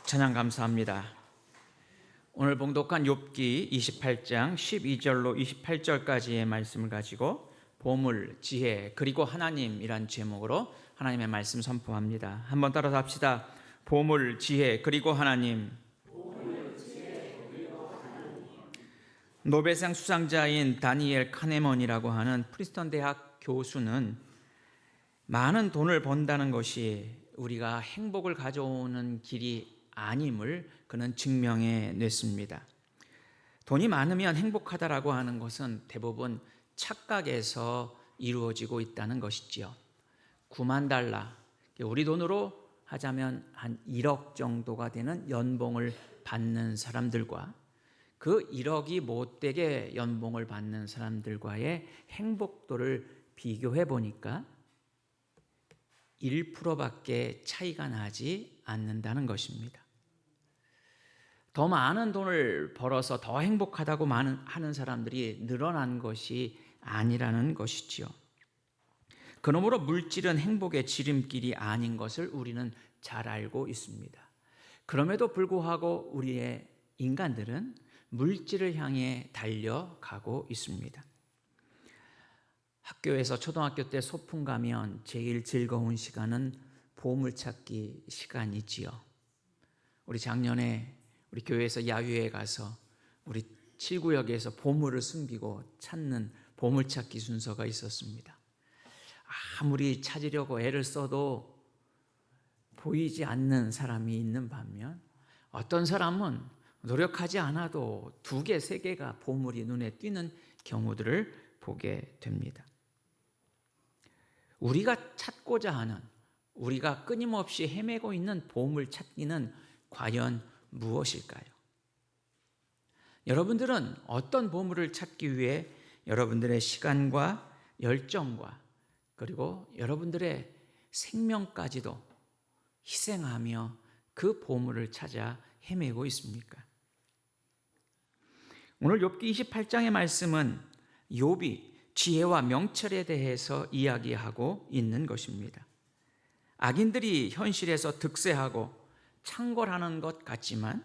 찬양 감사합니다. 오늘 봉독한 욥기 28장 12절로 28절까지의 말씀을 가지고 보물, 지혜, 그리고 하나님이란 제목으로 하나님의 말씀 선포합니다. 한번 따라서 합시다. 보물, 지혜, 그리고 하나님. 노벨상 수상자인 다니엘 카네먼이라고 하는 프린스턴 대학 교수는 많은 돈을 번다는 것이 우리가 행복을 가져오는 길이 아님을 그는 증명해 냈습니다. 돈이 많으면 행복하다라고 하는 것은 대부분 착각에서 이루어지고 있다는 것이지요. 9만 달러, 우리 돈으로 하자면 한 1억 정도가 되는 연봉을 받는 사람들과 그 1억이 못되게 연봉을 받는 사람들과의 행복도를 비교해 보니까 1%밖에 차이가 나지 않는다는 것입니다. 더 많은 돈을 벌어서 더 행복하다고 하는 사람들이 늘어난 것이 아니라는 것이지요. 그러므로 물질은 행복의 지름길이 아닌 것을 우리는 잘 알고 있습니다. 그럼에도 불구하고 우리의 인간들은 물질을 향해 달려가고 있습니다. 학교에서 초등학교 때 소풍 가면 제일 즐거운 시간은 보물찾기 시간이지요. 우리 작년에 우리 교회에서 야유회 가서 우리 7구역에서 보물을 숨기고 찾는 보물찾기 순서가 있었습니다. 아무리 찾으려고 애를 써도 보이지 않는 사람이 있는 반면 어떤 사람은 노력하지 않아도 2개, 3개가 보물이 눈에 띄는 경우들을 보게 됩니다. 우리가 찾고자 하는, 우리가 끊임없이 헤매고 있는 보물 찾기는 과연 무엇일까요? 여러분들은 어떤 보물을 찾기 위해 여러분들의 시간과 열정과 그리고 여러분들의 생명까지도 희생하며 그 보물을 찾아 헤매고 있습니까? 오늘 욥기 28장의 말씀은 욥이 지혜와 명철에 대해서 이야기하고 있는 것입니다. 악인들이 현실에서 득세하고 창궐하는 것 같지만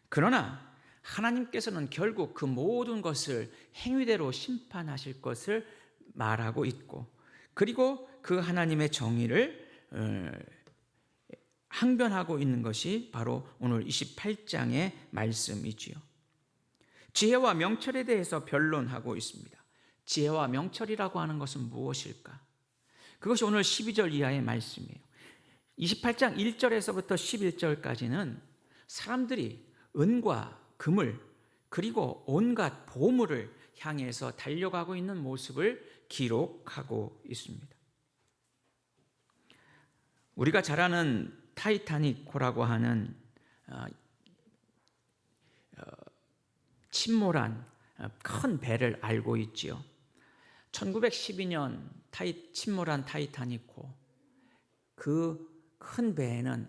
그러나 하나님께서는 결국 그 모든 것을 행위대로 심판하실 것을 말하고 있고 그리고 그 하나님의 정의를 항변하고 있는 것이 바로 오늘 28장의 말씀이지요. 지혜와 명철에 대해서 변론하고 있습니다. 지혜와 명철이라고 하는 것은 무엇일까? 그것이 오늘 12절 이하의 말씀이에요. 28장 1절에서부터 11절까지는 사람들이 은과 금을 그리고 온갖 보물을 향해서 달려가고 있는 모습을 기록하고 있습니다. 우리가 잘 아는 타이타닉호라고 하는 침몰한 큰 배를 알고 있지요. 1912년 침몰한 타이타닉호, 그 큰 배에는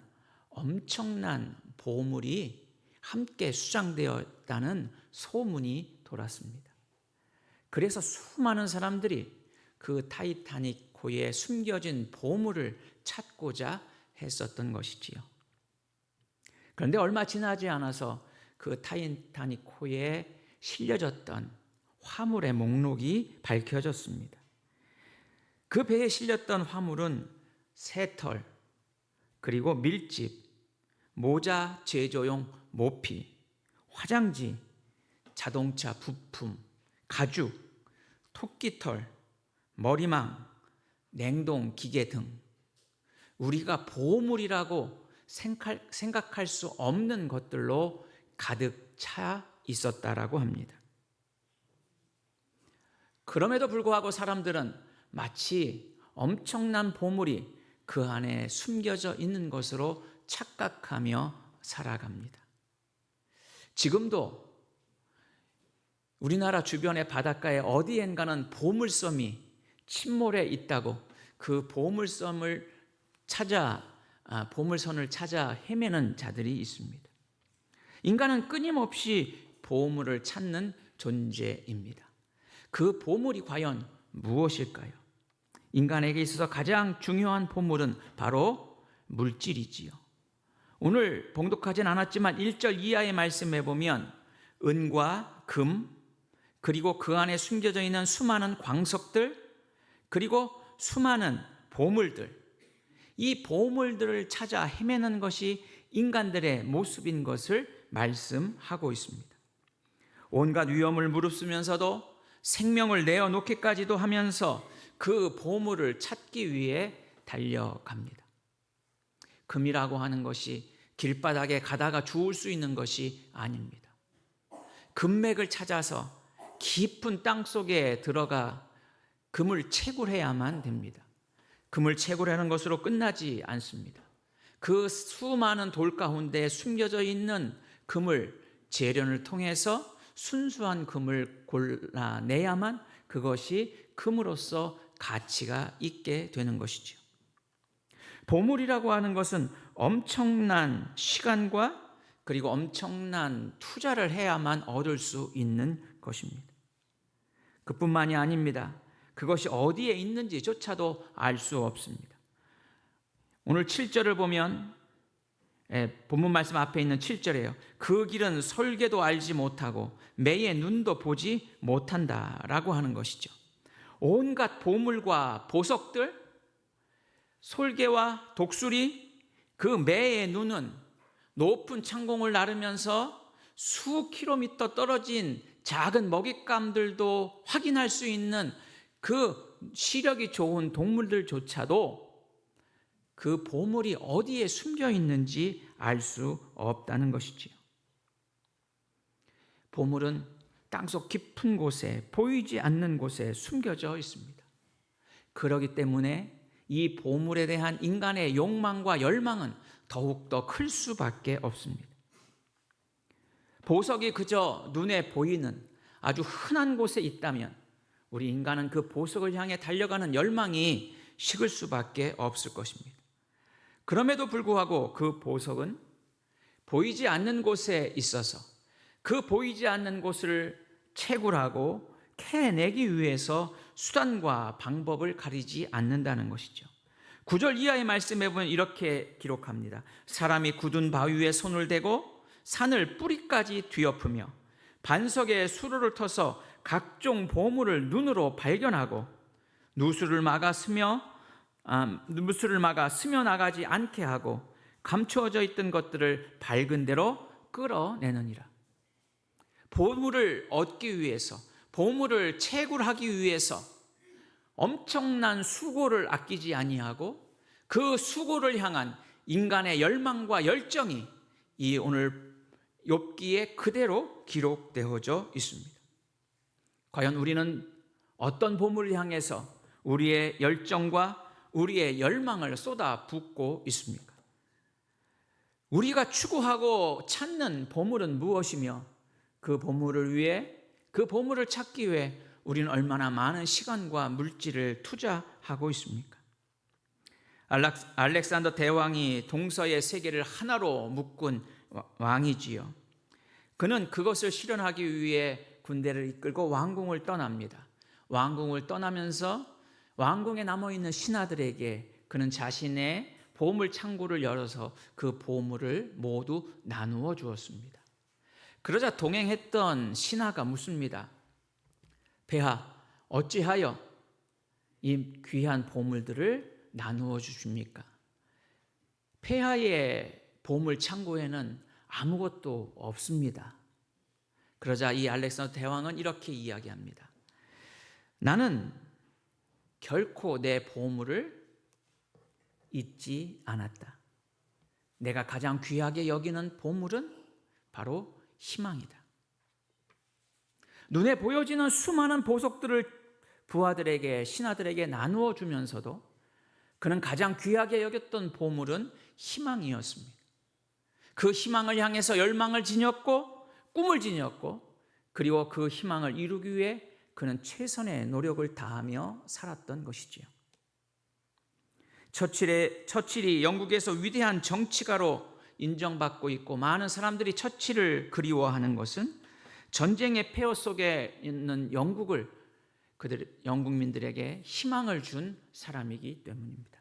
엄청난 보물이 함께 수장되었다는 소문이 돌았습니다. 그래서 수많은 사람들이 그 타이타닉호에 숨겨진 보물을 찾고자 했었던 것이지요. 그런데 얼마 지나지 않아서 그 타이타닉호에 실려졌던 화물의 목록이 밝혀졌습니다. 그 배에 실렸던 화물은 새털, 그리고 밀집, 모자 제조용 모피, 화장지, 자동차 부품, 가죽, 토끼털, 머리망, 냉동 기계 등 우리가 보물이라고 생각할 수 없는 것들로 가득 차 있었다라고 합니다. 그럼에도 불구하고 사람들은 마치 엄청난 보물이 그 안에 숨겨져 있는 것으로 착각하며 살아갑니다. 지금도 우리나라 주변의 바닷가에 어디엔가는 보물섬이 침몰해 있다고 그 보물선을 찾아 헤매는 자들이 있습니다. 인간은 끊임없이 보물을 찾는 존재입니다. 그 보물이 과연 무엇일까요? 인간에게 있어서 가장 중요한 보물은 바로 물질이지요. 오늘 봉독하진 않았지만 1절 이하의 말씀에 보면 은과 금, 그리고 그 안에 숨겨져 있는 수많은 광석들, 그리고 수많은 보물들, 이 보물들을 찾아 헤매는 것이 인간들의 모습인 것을 말씀하고 있습니다. 온갖 위험을 무릅쓰면서도 생명을 내어놓기까지도 하면서 그 보물을 찾기 위해 달려갑니다. 금이라고 하는 것이 길바닥에 가다가 주울 수 있는 것이 아닙니다. 금맥을 찾아서 깊은 땅 속에 들어가 금을 채굴해야만 됩니다. 금을 채굴하는 것으로 끝나지 않습니다. 그 수많은 돌 가운데 숨겨져 있는 금을 재련을 통해서 순수한 금을 골라내야만 그것이 금으로서 가치가 있게 되는 것이죠. 보물이라고 하는 것은 엄청난 시간과 그리고 엄청난 투자를 해야만 얻을 수 있는 것입니다. 그뿐만이 아닙니다. 그것이 어디에 있는지조차도 알 수 없습니다. 오늘 7절을 보면 본문 말씀 앞에 있는 7절이에요. 그 길은 설계도 알지 못하고 매의 눈도 보지 못한다라고 하는 것이죠. 온갖 보물과 보석들, 솔개와 독수리, 그 매의 눈은 높은 창공을 나르면서 수 킬로미터 떨어진 작은 먹잇감들도 확인할 수 있는 그 시력이 좋은 동물들조차도 그 보물이 어디에 숨겨 있는지 알 수 없다는 것이지요. 보물은 땅속 깊은 곳에 보이지 않는 곳에 숨겨져 있습니다. 그렇기 때문에 이 보물에 대한 인간의 욕망과 열망은 더욱더 클 수밖에 없습니다. 보석이 그저 눈에 보이는 아주 흔한 곳에 있다면 우리 인간은 그 보석을 향해 달려가는 열망이 식을 수밖에 없을 것입니다. 그럼에도 불구하고 그 보석은 보이지 않는 곳에 있어서 그 보이지 않는 곳을 채굴하고 캐내기 위해서 수단과 방법을 가리지 않는다는 것이죠. 9절 이하의 말씀에 보면 이렇게 기록합니다. 사람이 굳은 바위 위에 손을 대고 산을 뿌리까지 뒤엎으며 반석에 수로를 터서 각종 보물을 눈으로 발견하고 누수를 막아 스며 나가지 않게 하고 감추어져 있던 것들을 밝은 대로 끌어내느니라. 보물을 얻기 위해서, 보물을 채굴하기 위해서 엄청난 수고를 아끼지 아니하고 그 수고를 향한 인간의 열망과 열정이 이 오늘 욥기에 그대로 기록되어져 있습니다. 과연 우리는 어떤 보물을 향해서 우리의 열정과 우리의 열망을 쏟아붓고 있습니까? 우리가 추구하고 찾는 보물은 무엇이며 그 보물을 위해, 그 보물을 찾기 위해 우리는 얼마나 많은 시간과 물질을 투자하고 있습니까? 알렉산더 대왕이 동서의 세계를 하나로 묶은 왕이지요. 그는 그것을 실현하기 위해 군대를 이끌고 왕궁을 떠납니다. 왕궁을 떠나면서 왕궁에 남아있는 신하들에게 그는 자신의 보물 창고를 열어서 그 보물을 모두 나누어 주었습니다. 그러자 동행했던 신하가 묻습니다. 폐하, 어찌하여 이 귀한 보물들을 나누어 주십니까? 폐하의 보물 창고에는 아무것도 없습니다. 그러자 이 알렉산더 대왕은 이렇게 이야기합니다. 나는 결코 내 보물을 잊지 않았다. 내가 가장 귀하게 여기는 보물은 바로 희망이다. 눈에 보여지는 수많은 보석들을 부하들에게, 신하들에게 나누어 주면서도 그는 가장 귀하게 여겼던 보물은 희망이었습니다. 그 희망을 향해서 열망을 지녔고 꿈을 지녔고 그리고 그 희망을 이루기 위해 그는 최선의 노력을 다하며 살았던 것이지요. 처칠이 영국에서 위대한 정치가로 인정받고 있고 많은 사람들이 처칠을 그리워하는 것은 전쟁의 폐허 속에 있는 영국민들에게 희망을 준 사람이기 때문입니다.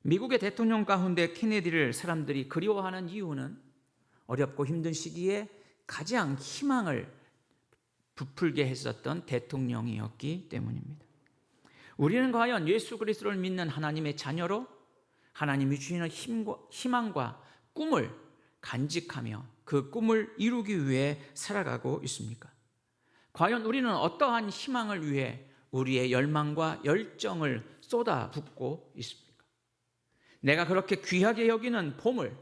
미국의 대통령 가운데 케네디를 사람들이 그리워하는 이유는 어렵고 힘든 시기에 가장 희망을 부풀게 했었던 대통령이었기 때문입니다. 우리는 과연 예수 그리스도를 믿는 하나님의 자녀로 하나님이 주시는 희망과 꿈을 간직하며 그 꿈을 이루기 위해 살아가고 있습니까? 과연 우리는 어떠한 희망을 위해 우리의 열망과 열정을 쏟아붓고 있습니까? 내가 그렇게 귀하게 여기는 보물,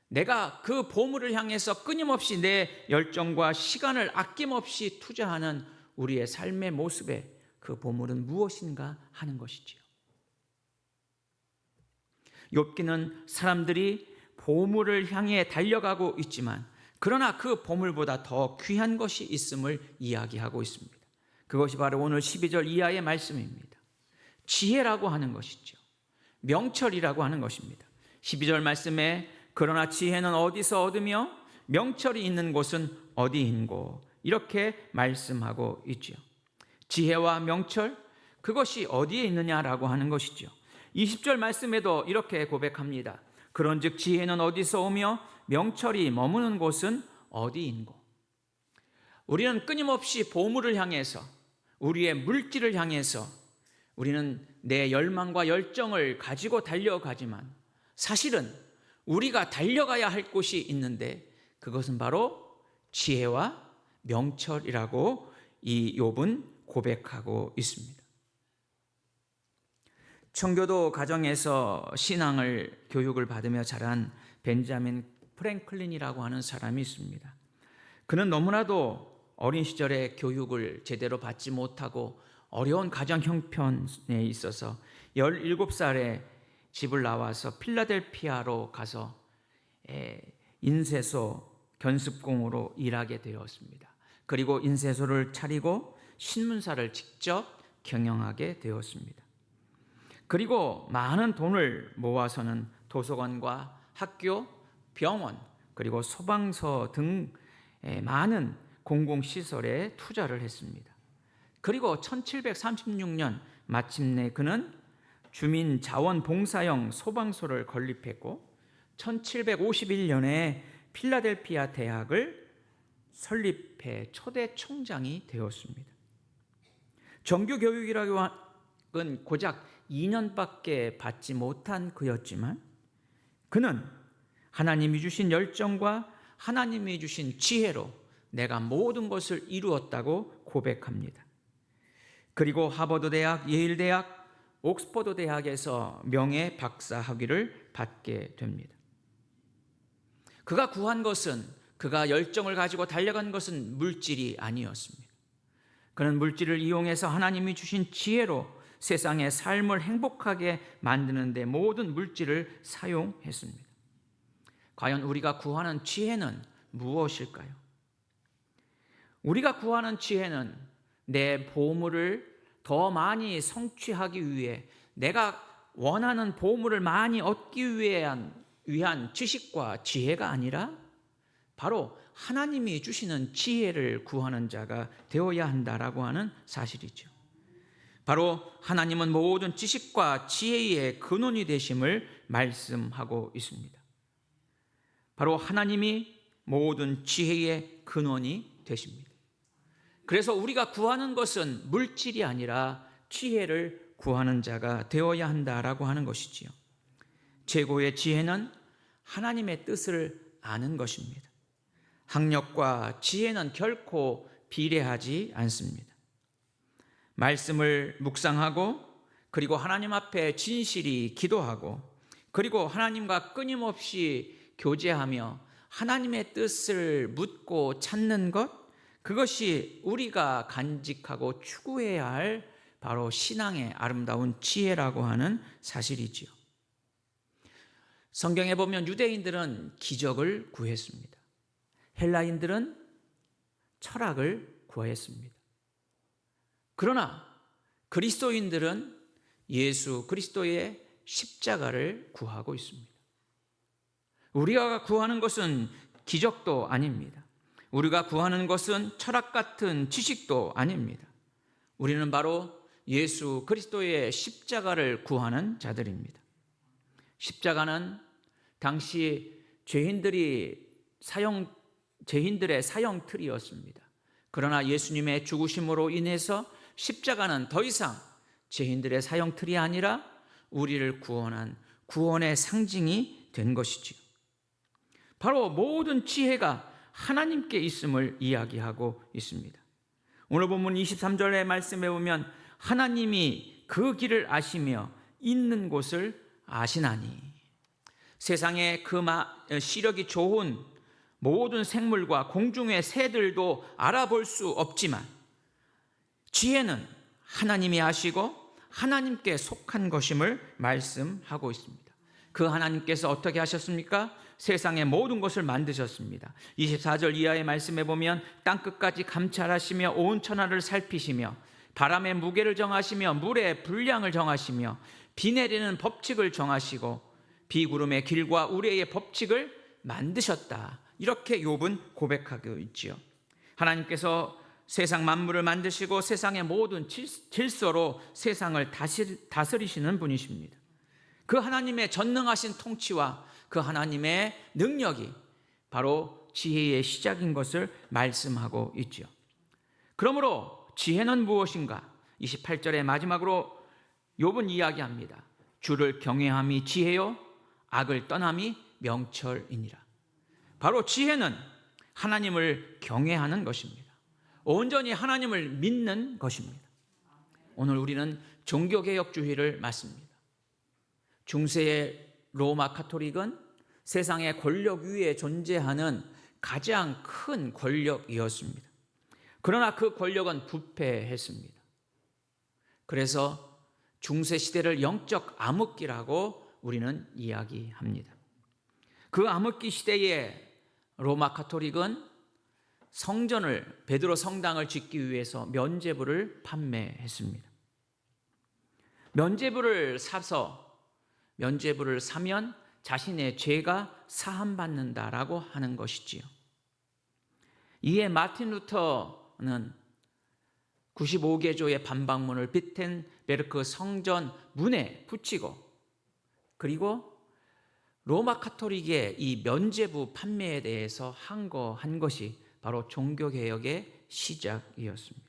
내가 그 보물을 향해서 끊임없이 내 열정과 시간을 아낌없이 투자하는 우리의 삶의 모습에 그 보물은 무엇인가 하는 것이지요. 욥기는 사람들이 보물을 향해 달려가고 있지만 그러나 그 보물보다 더 귀한 것이 있음을 이야기하고 있습니다. 그것이 바로 오늘 12절 이하의 말씀입니다. 지혜라고 하는 것이죠. 명철이라고 하는 것입니다. 12절 말씀에 그러나 지혜는 어디서 얻으며 명철이 있는 곳은 어디인고 이렇게 말씀하고 있죠. 지혜와 명철, 그것이 어디에 있느냐라고 하는 것이죠. 20절 말씀에도 이렇게 고백합니다. 그런즉 지혜는 어디서 오며 명철이 머무는 곳은 어디인고. 우리는 끊임없이 보물을 향해서, 우리의 물질을 향해서 우리는 내 열망과 열정을 가지고 달려가지만 사실은 우리가 달려가야 할 곳이 있는데 그것은 바로 지혜와 명철이라고 이 욥은 고백하고 있습니다. 청교도 가정에서 신앙을 교육을 받으며 자란 벤자민 프랭클린이라고 하는 사람이 있습니다. 그는 너무나도 어린 시절에 교육을 제대로 받지 못하고 어려운 가정 형편에 있어서 17살에 집을 나와서 필라델피아로 가서 인쇄소 견습공으로 일하게 되었습니다. 그리고 인쇄소를 차리고 신문사를 직접 경영하게 되었습니다. 그리고 많은 돈을 모아서는 도서관과 학교, 병원, 그리고 소방서 등 많은 공공시설에 투자를 했습니다. 그리고 1736년 마침내 그는 주민자원봉사용 소방서를 건립했고 1751년에 필라델피아 대학을 설립해 초대 총장이 되었습니다. 정규교육이라고는 고작 2년밖에 받지 못한 그였지만 그는 하나님이 주신 열정과 하나님이 주신 지혜로 내가 모든 것을 이루었다고 고백합니다. 그리고 하버드 대학, 예일 대학, 옥스퍼드 대학에서 명예 박사 학위를 받게 됩니다. 그가 구한 것은, 그가 열정을 가지고 달려간 것은 물질이 아니었습니다. 그는 물질을 이용해서 하나님이 주신 지혜로 세상의 삶을 행복하게 만드는 데 모든 물질을 사용했습니다. 과연 우리가 구하는 지혜는 무엇일까요? 우리가 구하는 지혜는 내 보물을 더 많이 성취하기 위해, 내가 원하는 보물을 많이 얻기 위한 지식과 지혜가 아니라 바로 하나님이 주시는 지혜를 구하는 자가 되어야 한다라고 하는 사실이죠. 바로 하나님은 모든 지식과 지혜의 근원이 되심을 말씀하고 있습니다. 바로 하나님이 모든 지혜의 근원이 되십니다. 그래서 우리가 구하는 것은 물질이 아니라 지혜를 구하는 자가 되어야 한다라고 하는 것이지요. 최고의 지혜는 하나님의 뜻을 아는 것입니다. 학력과 지혜는 결코 비례하지 않습니다. 말씀을 묵상하고 그리고 하나님 앞에 진실히 기도하고 그리고 하나님과 끊임없이 교제하며 하나님의 뜻을 묻고 찾는 것, 그것이 우리가 간직하고 추구해야 할 바로 신앙의 아름다운 지혜라고 하는 사실이지요. 성경에 보면 유대인들은 기적을 구했습니다. 헬라인들은 철학을 구했습니다. 그러나 그리스도인들은 예수 그리스도의 십자가를 구하고 있습니다. 우리가 구하는 것은 기적도 아닙니다. 우리가 구하는 것은 철학 같은 지식도 아닙니다. 우리는 바로 예수 그리스도의 십자가를 구하는 자들입니다. 십자가는 당시 죄인들의 사형틀이었습니다. 그러나 예수님의 죽으심으로 인해서 십자가는 더 이상 죄인들의 사형틀이 아니라 우리를 구원한 구원의 상징이 된 것이지요. 바로 모든 지혜가 하나님께 있음을 이야기하고 있습니다. 오늘 본문 23절의 말씀에 보면 하나님이 그 길을 아시며 있는 곳을 아시나니, 세상에 그 시력이 좋은 모든 생물과 공중의 새들도 알아볼 수 없지만 지혜는 하나님이 아시고 하나님께 속한 것임을 말씀하고 있습니다. 그 하나님께서 어떻게 하셨습니까? 세상의 모든 것을 만드셨습니다. 24절 이하의 말씀에 보면 땅끝까지 감찰하시며 온 천하를 살피시며 바람의 무게를 정하시며 물의 분량을 정하시며 비 내리는 법칙을 정하시고 비구름의 길과 우레의 법칙을 만드셨다. 이렇게 욥은 고백하고 있지요. 하나님께서 세상 만물을 만드시고 세상의 모든 질서로 세상을 다스리시는 분이십니다. 그 하나님의 전능하신 통치와 그 하나님의 능력이 바로 지혜의 시작인 것을 말씀하고 있지요. 그러므로 지혜는 무엇인가? 28절의 마지막으로 욥은 이야기합니다. 주를 경외함이 지혜요 악을 떠남이 명철이니라. 바로 지혜는 하나님을 경외하는 것입니다. 온전히 하나님을 믿는 것입니다. 오늘 우리는 종교개혁주의를 맞습니다. 중세의 로마 카톨릭은 세상의 권력 위에 존재하는 가장 큰 권력이었습니다. 그러나 그 권력은 부패했습니다. 그래서 중세 시대를 영적 암흑기라고 우리는 이야기합니다. 그 암흑기 시대에 로마 카톨릭은 성전을, 베드로 성당을 짓기 위해서 면죄부를 판매했습니다. 면죄부를 사면 자신의 죄가 사함받는다라고 하는 것이지요. 이에 마틴 루터는 95개조의 반박문을 비텐베르크 성전 문에 붙이고, 그리고 로마 카톨릭의 이 면죄부 판매에 대해서 항거한 것이 바로 종교개혁의 시작이었습니다.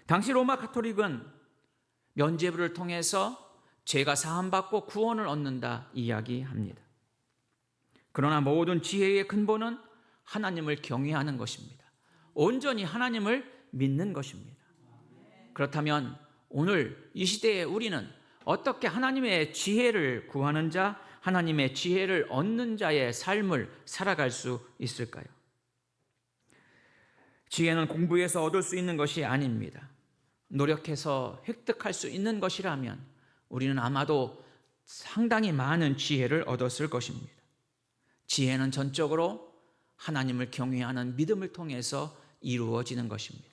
당시 로마 카톨릭은 면죄부를 통해서 죄가 사함받고 구원을 얻는다 이야기합니다. 그러나 모든 지혜의 근본은 하나님을 경외하는 것입니다. 온전히 하나님을 믿는 것입니다. 그렇다면 오늘 이 시대에 우리는 어떻게 하나님의 지혜를 구하는 자, 하나님의 지혜를 얻는 자의 삶을 살아갈 수 있을까요? 지혜는 공부해서 얻을 수 있는 것이 아닙니다. 노력해서 획득할 수 있는 것이라면 우리는 아마도 상당히 많은 지혜를 얻었을 것입니다. 지혜는 전적으로 하나님을 경외하는 믿음을 통해서 이루어지는 것입니다.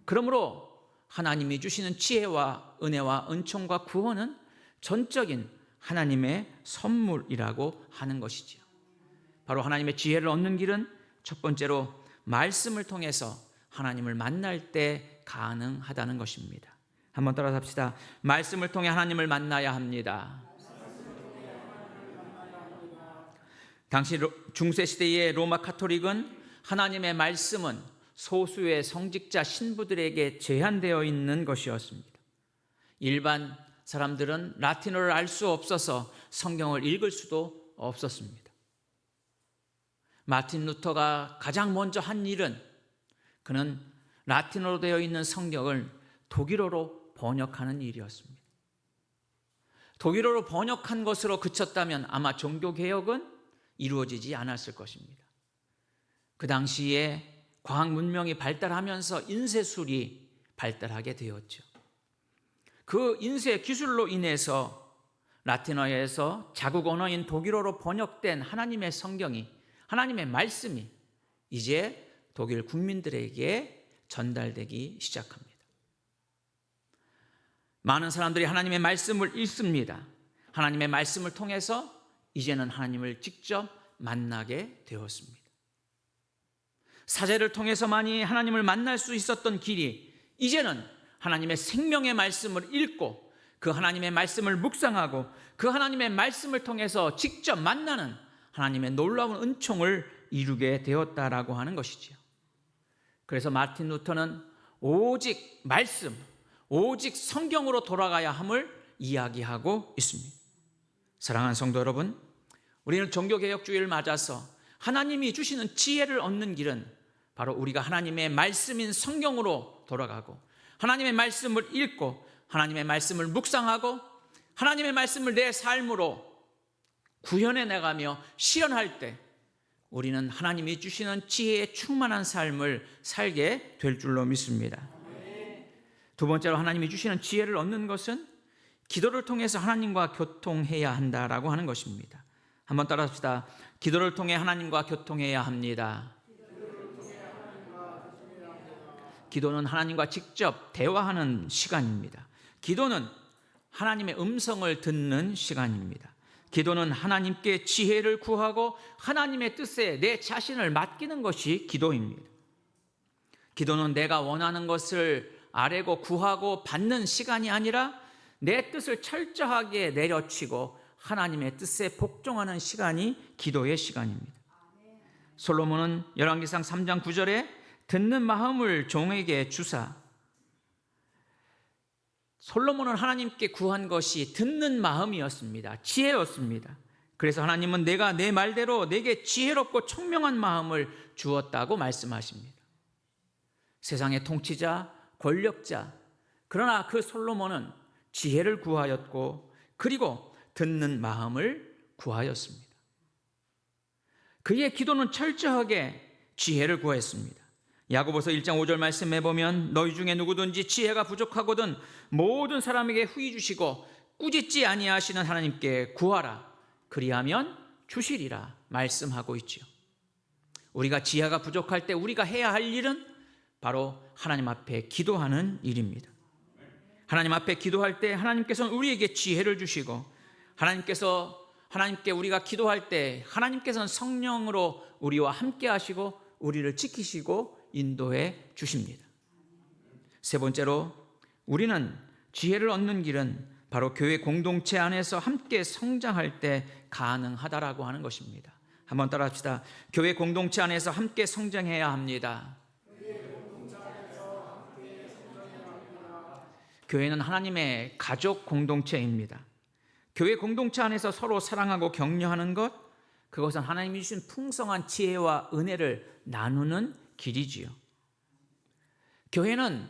그러므로 하나님이 주시는 지혜와 은혜와 은총과 구원은 전적인 하나님의 선물이라고 하는 것이지요. 바로 하나님의 지혜를 얻는 길은 첫 번째로 말씀을 통해서 하나님을 만날 때 가능하다는 것입니다. 한번 따라서 합시다. 말씀을 통해 하나님을 만나야 합니다. 당시 중세 시대의 로마 카톨릭은 하나님의 말씀은 소수의 성직자 신부들에게 제한되어 있는 것이었습니다. 일반 사람들은 라틴어를 알 수 없어서 성경을 읽을 수도 없었습니다. 마틴 루터가 가장 먼저 한 일은 그는 라틴어로 되어 있는 성경을 독일어로 번역하는 일이었습니다. 독일어로 번역한 것으로 그쳤다면 아마 종교개혁은 이루어지지 않았을 것입니다. 그 당시에 과학 문명이 발달하면서 인쇄술이 발달하게 되었죠. 그 인쇄 기술로 인해서 라틴어에서 자국 언어인 독일어로 번역된 하나님의 성경이, 하나님의 말씀이 이제 독일 국민들에게 전달되기 시작합니다. 많은 사람들이 하나님의 말씀을 읽습니다. 하나님의 말씀을 통해서 이제는 하나님을 직접 만나게 되었습니다. 사제를 통해서만이 하나님을 만날 수 있었던 길이 이제는 하나님의 생명의 말씀을 읽고 그 하나님의 말씀을 묵상하고 그 하나님의 말씀을 통해서 직접 만나는 하나님의 놀라운 은총을 이루게 되었다라고 하는 것이지요. 그래서 마틴 루터는 오직 말씀, 오직 성경으로 돌아가야 함을 이야기하고 있습니다. 사랑하는 성도 여러분, 우리는 종교개혁주의를 맞아서 하나님이 주시는 지혜를 얻는 길은 바로 우리가 하나님의 말씀인 성경으로 돌아가고 하나님의 말씀을 읽고 하나님의 말씀을 묵상하고 하나님의 말씀을 내 삶으로 구현해 나가며 실현할 때 우리는 하나님이 주시는 지혜에 충만한 삶을 살게 될 줄로 믿습니다. 두 번째로 하나님이 주시는 지혜를 얻는 것은 기도를 통해서 하나님과 교통해야 한다라고 하는 것입니다. 한번 따라합시다. 기도를 통해 하나님과 교통해야 합니다. 기도는 하나님과 직접 대화하는 시간입니다. 기도는 하나님의 음성을 듣는 시간입니다. 기도는 하나님께 지혜를 구하고 하나님의 뜻에 내 자신을 맡기는 것이 기도입니다. 기도는 내가 원하는 것을 아뢰고 구하고 받는 시간이 아니라 내 뜻을 철저하게 내려치고 하나님의 뜻에 복종하는 시간이 기도의 시간입니다. 솔로몬은 열왕기상 3장 9절에 듣는 마음을 종에게 주사, 솔로몬은 하나님께 구한 것이 듣는 마음이었습니다. 지혜였습니다. 그래서 하나님은 내가 내 말대로 내게 지혜롭고 총명한 마음을 주었다고 말씀하십니다. 세상의 통치자, 권력자, 그러나 그 솔로몬은 지혜를 구하였고 그리고 듣는 마음을 구하였습니다. 그의 기도는 철저하게 지혜를 구했습니다. 야고보서 1장 5절 말씀에 보면 너희 중에 누구든지 지혜가 부족하거든 모든 사람에게 후히 주시고 꾸짖지 아니하시는 하나님께 구하라 그리하면 주시리라 말씀하고 있지요. 우리가 지혜가 부족할 때 우리가 해야 할 일은 바로 하나님 앞에 기도하는 일입니다. 하나님 앞에 기도할 때 하나님께서는 우리에게 지혜를 주시고 하나님께 우리가 기도할 때 하나님께서는 성령으로 우리와 함께 하시고 우리를 지키시고 인도해 주십니다. 세 번째로 우리는 지혜를 얻는 길은 바로 교회 공동체 안에서 함께 성장할 때 가능하다라고 하는 것입니다. 한번 따라합시다. 교회 공동체 안에서 함께 성장해야 합니다. 교회는 하나님의 가족 공동체입니다. 교회 공동체 안에서 서로 사랑하고 격려하는 것, 그것은 하나님이 주신 풍성한 지혜와 은혜를 나누는 길이지요. 교회는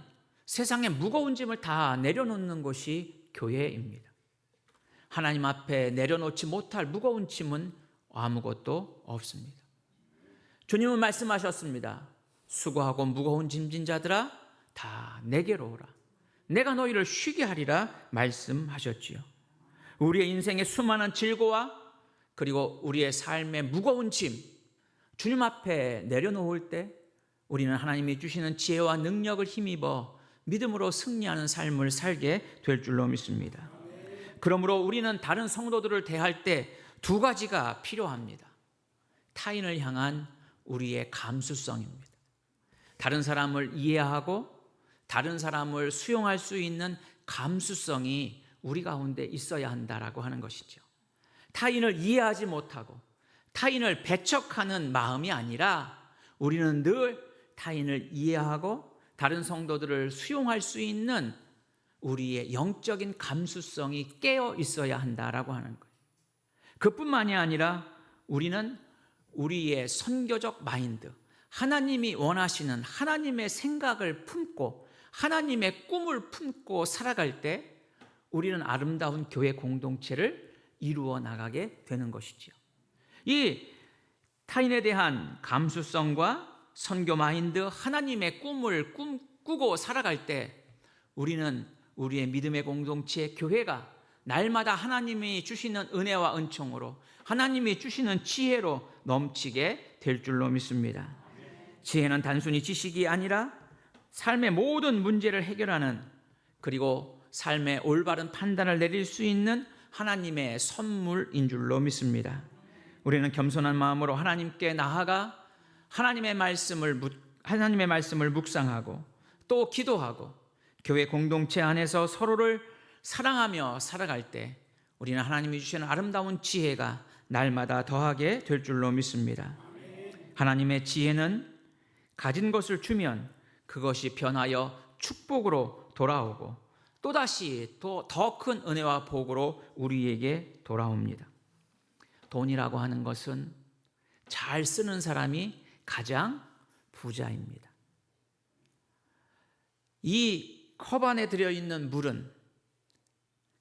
세상의 무거운 짐을 다 내려놓는 것이 교회입니다. 하나님 앞에 내려놓지 못할 무거운 짐은 아무것도 없습니다. 주님은 말씀하셨습니다. 수고하고 무거운 짐진 자들아 다 내게로 오라. 내가 너희를 쉬게 하리라 말씀하셨지요. 우리의 인생의 수많은 질고와 그리고 우리의 삶의 무거운 짐, 주님 앞에 내려놓을 때 우리는 하나님이 주시는 지혜와 능력을 힘입어 믿음으로 승리하는 삶을 살게 될 줄로 믿습니다. 그러므로 우리는 다른 성도들을 대할 때 두 가지가 필요합니다. 타인을 향한 우리의 감수성입니다. 다른 사람을 이해하고 다른 사람을 수용할 수 있는 감수성이 우리 가운데 있어야 한다라고 하는 것이죠. 타인을 이해하지 못하고 타인을 배척하는 마음이 아니라 우리는 늘 타인을 이해하고 다른 성도들을 수용할 수 있는 우리의 영적인 감수성이 깨어 있어야 한다라고 하는 거예요. 그뿐만이 아니라 우리는 우리의 선교적 마인드, 하나님이 원하시는 하나님의 생각을 품고 하나님의 꿈을 품고 살아갈 때 우리는 아름다운 교회 공동체를 이루어 나가게 되는 것이지요. 이 타인에 대한 감수성과 선교 마인드, 하나님의 꿈을 꾸고 살아갈 때 우리는 우리의 믿음의 공동체 교회가 날마다 하나님이 주시는 은혜와 은총으로 하나님이 주시는 지혜로 넘치게 될 줄로 믿습니다. 지혜는 단순히 지식이 아니라 삶의 모든 문제를 해결하는 그리고 삶의 올바른 판단을 내릴 수 있는 하나님의 선물인 줄로 믿습니다. 우리는 겸손한 마음으로 하나님께 나아가 하나님의 말씀을 묵상하고 또 기도하고 교회 공동체 안에서 서로를 사랑하며 살아갈 때 우리는 하나님이 주시는 아름다운 지혜가 날마다 더하게 될 줄로 믿습니다. 하나님의 지혜는 가진 것을 주면 그것이 변하여 축복으로 돌아오고 또다시 더 큰 은혜와 복으로 우리에게 돌아옵니다. 돈이라고 하는 것은 잘 쓰는 사람이 가장 부자입니다. 이 컵 안에 들어있는 물은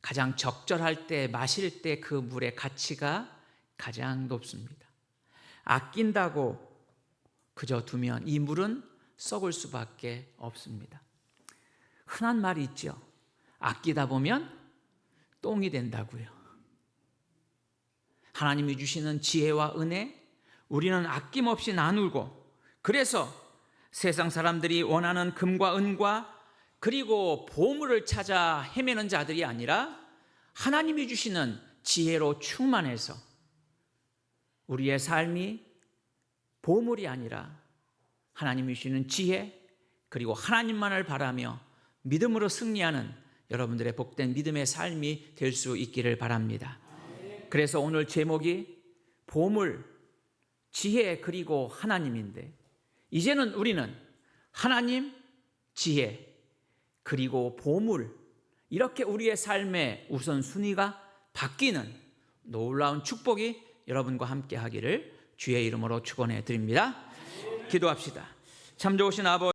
가장 적절할 때 마실 때 그 물의 가치가 가장 높습니다. 아낀다고 그저 두면 이 물은 썩을 수밖에 없습니다. 흔한 말이 있죠. 아끼다 보면 똥이 된다고요. 하나님이 주시는 지혜와 은혜, 우리는 아낌없이 나누고, 그래서 세상 사람들이 원하는 금과 은과 그리고 보물을 찾아 헤매는 자들이 아니라 하나님이 주시는 지혜로 충만해서 우리의 삶이 보물이 아니라 하나님이 주시는 지혜, 그리고 하나님만을 바라며 믿음으로 승리하는 여러분들의 복된 믿음의 삶이 될 수 있기를 바랍니다. 그래서 오늘 제목이 보물, 지혜, 그리고 하나님인데, 이제는 우리는 하나님, 지혜, 그리고 보물, 이렇게 우리의 삶의 우선순위가 바뀌는 놀라운 축복이 여러분과 함께 하기를 주의 이름으로 축원해 드립니다. 기도합시다. 참 좋으신 아버지,